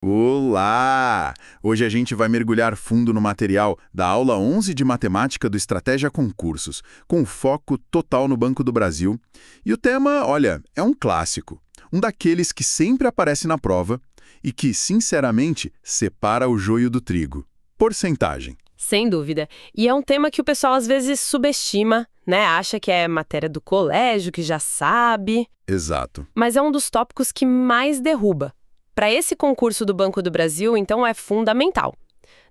Olá! Hoje a gente vai mergulhar fundo no material da aula 11 de Matemática do Estratégia Concursos, com foco total no Banco do Brasil. E o tema, olha, é um clássico, um daqueles que sempre aparece na prova e que, sinceramente, separa o joio do trigo. Porcentagem. Sem dúvida. E é um tema que o pessoal às vezes subestima, né? Acha que é matéria do colégio, que já sabe. Exato. Mas é um dos tópicos que mais derruba. Para esse concurso do Banco do Brasil, então, é fundamental.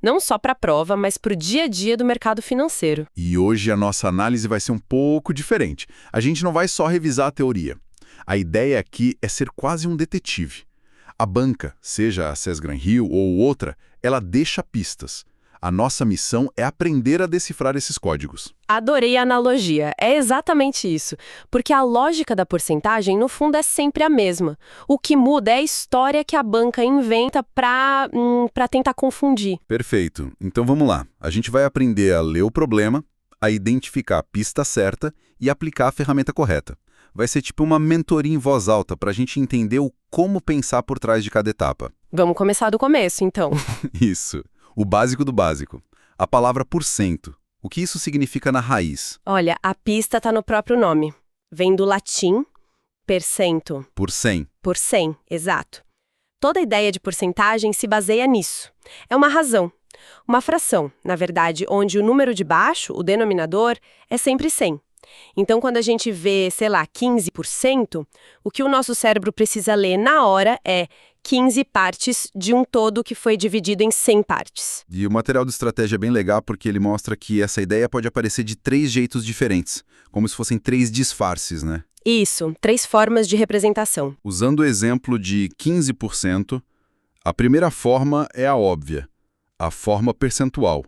Não só para a prova, mas para o dia a dia do mercado financeiro. E hoje a nossa análise vai ser um pouco diferente. A gente não vai só revisar a teoria. A ideia aqui é ser quase um detetive. A banca, seja a Sesgran-Hill ou outra, ela deixa pistas. A nossa missão é aprender a decifrar esses códigos. Adorei a analogia. É exatamente isso. Porque a lógica da porcentagem, no fundo, é sempre a mesma. O que muda é a história que a banca inventa para tentar confundir. Perfeito. Então vamos lá. A gente vai aprender a ler o problema, a identificar a pista certa e aplicar a ferramenta correta. Vai ser tipo uma mentoria em voz alta para a gente entender o como pensar por trás de cada etapa. Vamos começar do começo, então. Isso. O básico do básico. A palavra porcento. O que isso significa na raiz? Olha, a pista está no próprio nome. Vem do latim, percento. Por 100. Por 100, exato. Toda a ideia de porcentagem se baseia nisso. É uma razão, uma fração, na verdade, onde o número de baixo, o denominador, é sempre 100. Então, quando a gente vê, sei lá, 15%, o que o nosso cérebro precisa ler na hora é 15 partes de um todo que foi dividido em 100 partes. E o material do Estratégia é bem legal porque ele mostra que essa ideia pode aparecer de 3 jeitos diferentes, como se fossem 3 disfarces, né? Isso, 3 formas de representação. Usando o exemplo de 15%, a primeira forma é a óbvia, a forma percentual.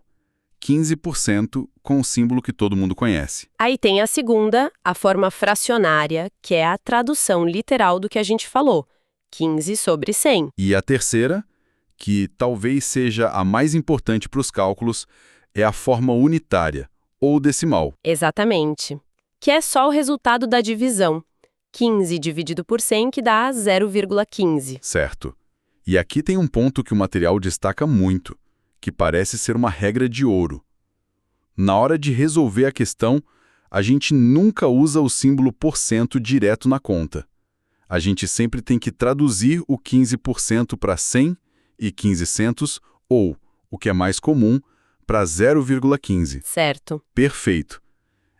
15% com o símbolo que todo mundo conhece. Aí tem a segunda, a forma fracionária, que é a tradução literal do que a gente falou. 15 sobre 100. E a terceira, que talvez seja a mais importante para os cálculos, é a forma unitária, ou decimal. Exatamente. Que é só o resultado da divisão. 15 dividido por 100, que dá 0,15. Certo. E aqui tem um ponto que o material destaca muito, que parece ser uma regra de ouro. Na hora de resolver a questão, a gente nunca usa o símbolo porcento direto na conta. A gente sempre tem que traduzir o 15% para 100 e 15 centos, ou, o que é mais comum, para 0,15. Certo. Perfeito.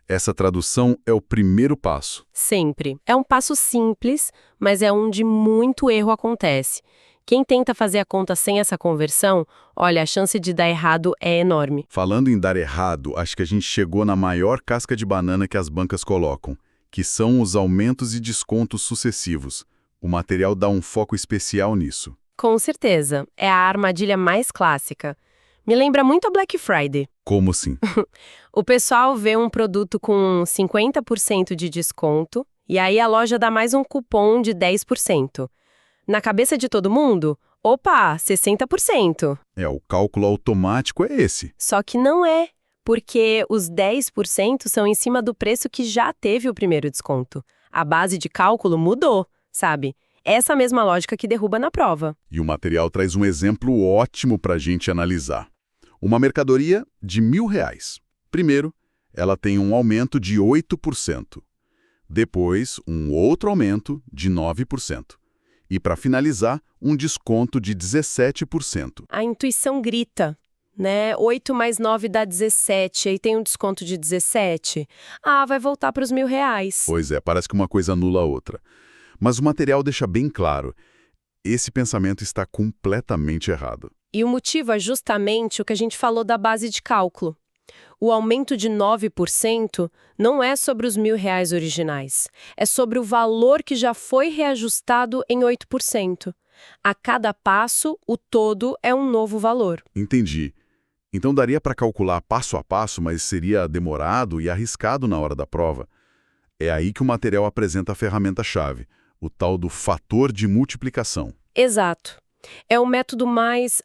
Essa tradução é o primeiro passo. Sempre. É um passo simples, mas é onde muito erro acontece. Quem tenta fazer a conta sem essa conversão, olha, a chance de dar errado é enorme. Falando em dar errado, acho que a gente chegou na maior casca de banana que as bancas colocam, que são os aumentos e descontos sucessivos. O material dá um foco especial nisso. Com certeza. É a armadilha mais clássica. Me lembra muito a Black Friday. Como assim? O pessoal vê um produto com 50% de desconto e aí a loja dá mais um cupom de 10%. Na cabeça de todo mundo, opa, 60%. O cálculo automático é esse. Só que não é, porque os 10% são em cima do preço que já teve o primeiro desconto. A base de cálculo mudou, sabe? Essa mesma lógica que derruba na prova. E o material traz um exemplo ótimo para a gente analisar. Uma mercadoria de R$ 1.000. Primeiro, ela tem um aumento de 8%. Depois, um outro aumento de 9%. E, para finalizar, um desconto de 17%. A intuição grita, né? 8 mais 9 dá 17, aí tem um desconto de 17. Ah, vai voltar para os R$ 1.000. Pois é, parece que uma coisa anula a outra. Mas o material deixa bem claro, esse pensamento está completamente errado. E o motivo é justamente o que a gente falou da base de cálculo. O aumento de 9% não é sobre os R$ 1.000 originais. É sobre o valor que já foi reajustado em 8%. A cada passo, o todo é um novo valor. Entendi. Então daria para calcular passo a passo, mas seria demorado e arriscado na hora da prova. É aí que o material apresenta a ferramenta-chave, o tal do fator de multiplicação. Exato. É o método mais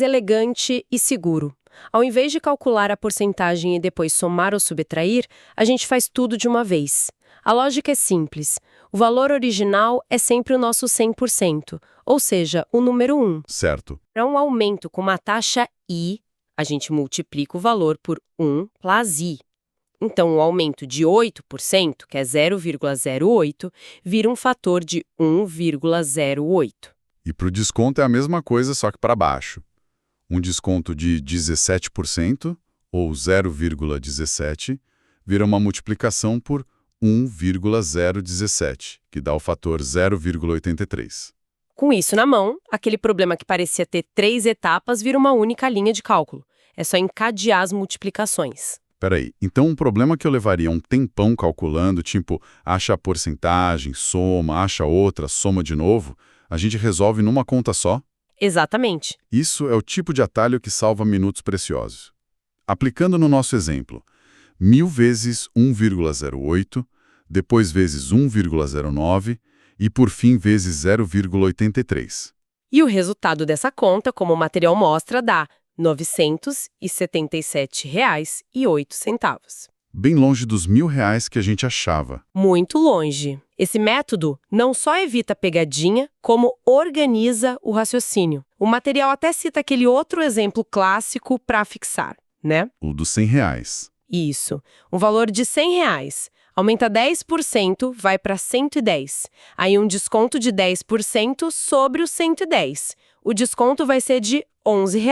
elegante e seguro. Ao invés de calcular a porcentagem e depois somar ou subtrair, a gente faz tudo de uma vez. A lógica é simples. O valor original é sempre o nosso 100%, ou seja, o número 1. Certo. Para um aumento com uma taxa I, a gente multiplica o valor por 1 plus I. Então, o aumento de 8%, que é 0,08, vira um fator de 1,08. E para o desconto é a mesma coisa, só que para baixo. Um desconto de 17%, ou 0,17, vira uma multiplicação por 1,017, que dá o fator 0,83. Com isso na mão, aquele problema que parecia ter 3 etapas vira uma única linha de cálculo. É só encadear as multiplicações. Peraí, então um problema que eu levaria um tempão calculando, tipo, acha a porcentagem, soma, acha outra, soma de novo, a gente resolve numa conta só? Exatamente. Isso é o tipo de atalho que salva minutos preciosos. Aplicando no nosso exemplo, 1000 vezes 1,08, depois vezes 1,09 e por fim vezes 0,83. E o resultado dessa conta, como o material mostra, dá R$ 977,08. Bem longe dos R$ 1.000 que a gente achava. Muito longe. Esse método não só evita pegadinha, como organiza o raciocínio. O material até cita aquele outro exemplo clássico para fixar, né? O dos R$ 100. Isso. Um valor de R$ 100 aumenta 10%, vai para 110. Aí um desconto de 10% sobre os 110. O desconto vai ser de R$ 11.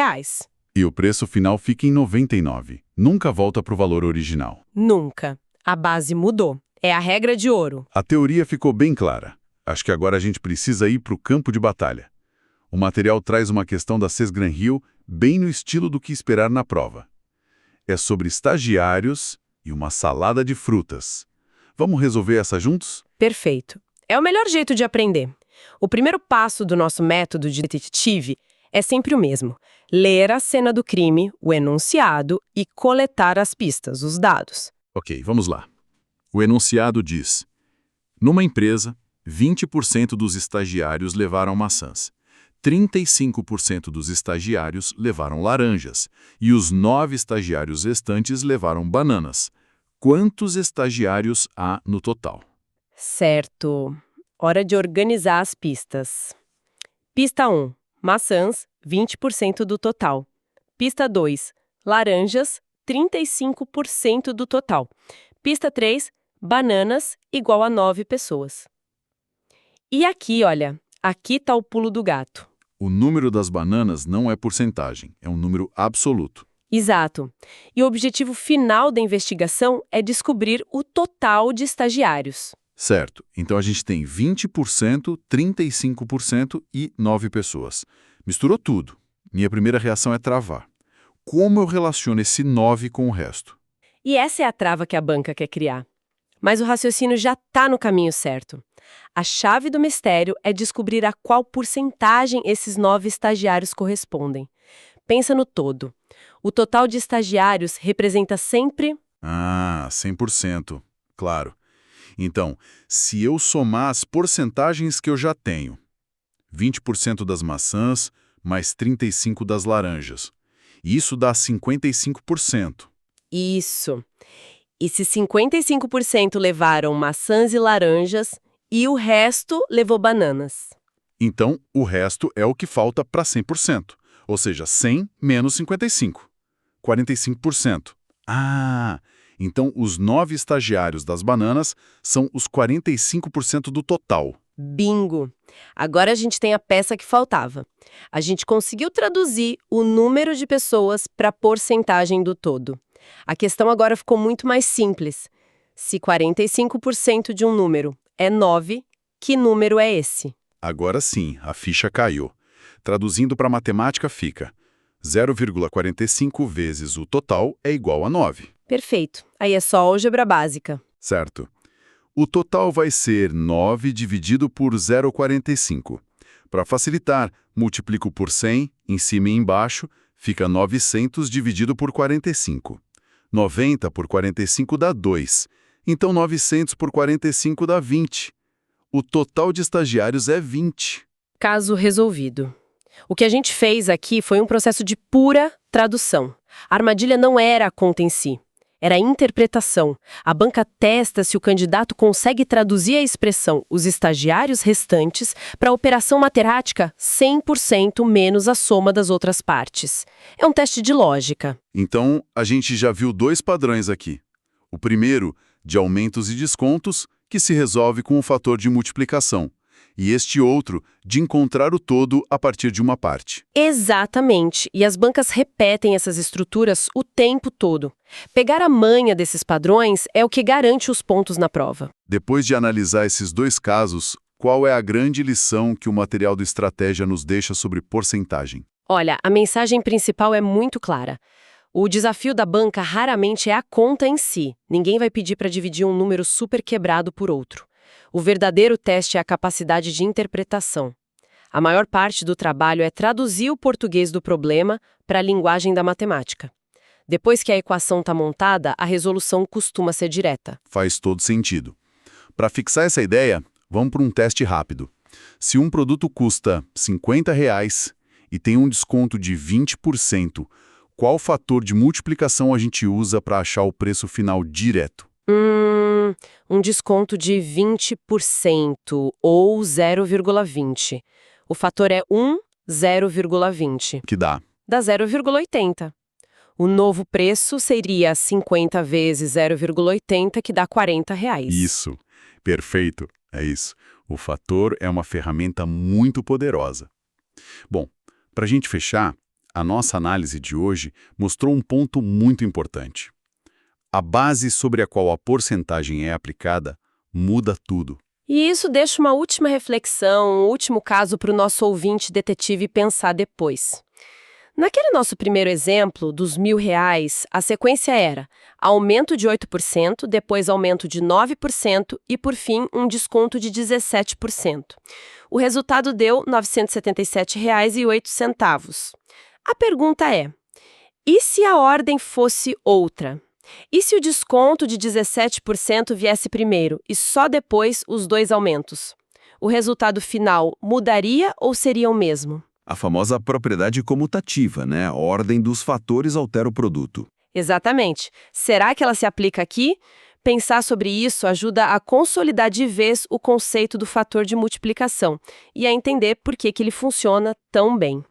E o preço final fica em 99. Nunca volta para o valor original. Nunca. A base mudou. É a regra de ouro. A teoria ficou bem clara. Acho que agora a gente precisa ir para o campo de batalha. O material traz uma questão da Sesgran-Hill bem no estilo do que esperar na prova. É sobre estagiários e uma salada de frutas. Vamos resolver essa juntos? Perfeito. É o melhor jeito de aprender. O primeiro passo do nosso método de detetive é sempre o mesmo: ler a cena do crime, o enunciado e coletar as pistas, os dados. Ok, vamos lá. O enunciado diz: numa empresa, 20% dos estagiários levaram maçãs, 35% dos estagiários levaram laranjas e os 9 estagiários restantes levaram bananas. Quantos estagiários há no total? Certo. Hora de organizar as pistas. Pista 1. Maçãs, 20% do total. Pista 2. Laranjas, 35% do total. Pista 3. Bananas, igual a 9 pessoas. E aqui, olha, aqui tá o pulo do gato. O número das bananas não é porcentagem, é um número absoluto. Exato. E o objetivo final da investigação é descobrir o total de estagiários. Certo, então a gente tem 20%, 35% e 9 pessoas. Misturou tudo. Minha primeira reação é travar. Como eu relaciono esse 9 com o resto? E essa é a trava que a banca quer criar. Mas o raciocínio já está no caminho certo. A chave do mistério é descobrir a qual porcentagem esses 9 estagiários correspondem. Pensa no todo. O total de estagiários representa sempre... 100%. Claro. Então, se eu somar as porcentagens que eu já tenho, 20% das maçãs mais 35% das laranjas, isso dá 55%. Isso. E se 55% levaram maçãs e laranjas e o resto levou bananas. Então, o resto é o que falta para 100%. Ou seja, 100 menos 55. 45%. Então os 9 estagiários das bananas são os 45% do total. Bingo! Agora a gente tem a peça que faltava. A gente conseguiu traduzir o número de pessoas para a porcentagem do todo. A questão agora ficou muito mais simples. Se 45% de um número é 9, que número é esse? Agora sim, a ficha caiu. Traduzindo para matemática fica 0,45 vezes o total é igual a 9. Perfeito. Aí é só álgebra básica. Certo. O total vai ser 9 dividido por 0,45. Para facilitar, multiplico por 100, em cima e embaixo, fica 900 dividido por 45. 90 por 45 dá 2. Então 900 por 45 dá 20. O total de estagiários é 20. Caso resolvido. O que a gente fez aqui foi um processo de pura tradução. A armadilha não era a conta em si. era a interpretação. A banca testa se o candidato consegue traduzir a expressão os estagiários restantes para a operação matemática 100% menos a soma das outras partes. É um teste de lógica. Então, a gente já viu dois padrões aqui. O primeiro, de aumentos e descontos, que se resolve com o fator de multiplicação. E este outro, de encontrar o todo a partir de uma parte. Exatamente. E as bancas repetem essas estruturas o tempo todo. Pegar a manha desses padrões é o que garante os pontos na prova. Depois de analisar esses dois casos, qual é a grande lição que o material do Estratégia nos deixa sobre porcentagem? Olha, a mensagem principal é muito clara. O desafio da banca raramente é a conta em si. Ninguém vai pedir para dividir um número super quebrado por outro. O verdadeiro teste é a capacidade de interpretação. A maior parte do trabalho é traduzir o português do problema para a linguagem da matemática. Depois que a equação está montada, a resolução costuma ser direta. Faz todo sentido. Para fixar essa ideia, vamos para um teste rápido. Se um produto custa R$ 50 e tem um desconto de 20%, qual fator de multiplicação a gente usa para achar o preço final direto? Um desconto de 20% ou 0,20. O fator é 0,20. Que dá? Dá 0,80. O novo preço seria 50 vezes 0,80, que dá R$ 40. Isso. Perfeito. É isso. O fator é uma ferramenta muito poderosa. Bom, para a gente fechar, a nossa análise de hoje mostrou um ponto muito importante. A base sobre a qual a porcentagem é aplicada muda tudo. E isso deixa uma última reflexão, um último caso para o nosso ouvinte detetive pensar depois. Naquele nosso primeiro exemplo, dos R$ 1.000, a sequência era aumento de 8%, depois aumento de 9% e, por fim, um desconto de 17%. O resultado deu R$ 977,08. A pergunta é, e se a ordem fosse outra? E se o desconto de 17% viesse primeiro e só depois os dois aumentos? O resultado final mudaria ou seria o mesmo? A famosa propriedade comutativa, né? A ordem dos fatores altera o produto. Exatamente. Será que ela se aplica aqui? Pensar sobre isso ajuda a consolidar de vez o conceito do fator de multiplicação e a entender por que ele funciona tão bem.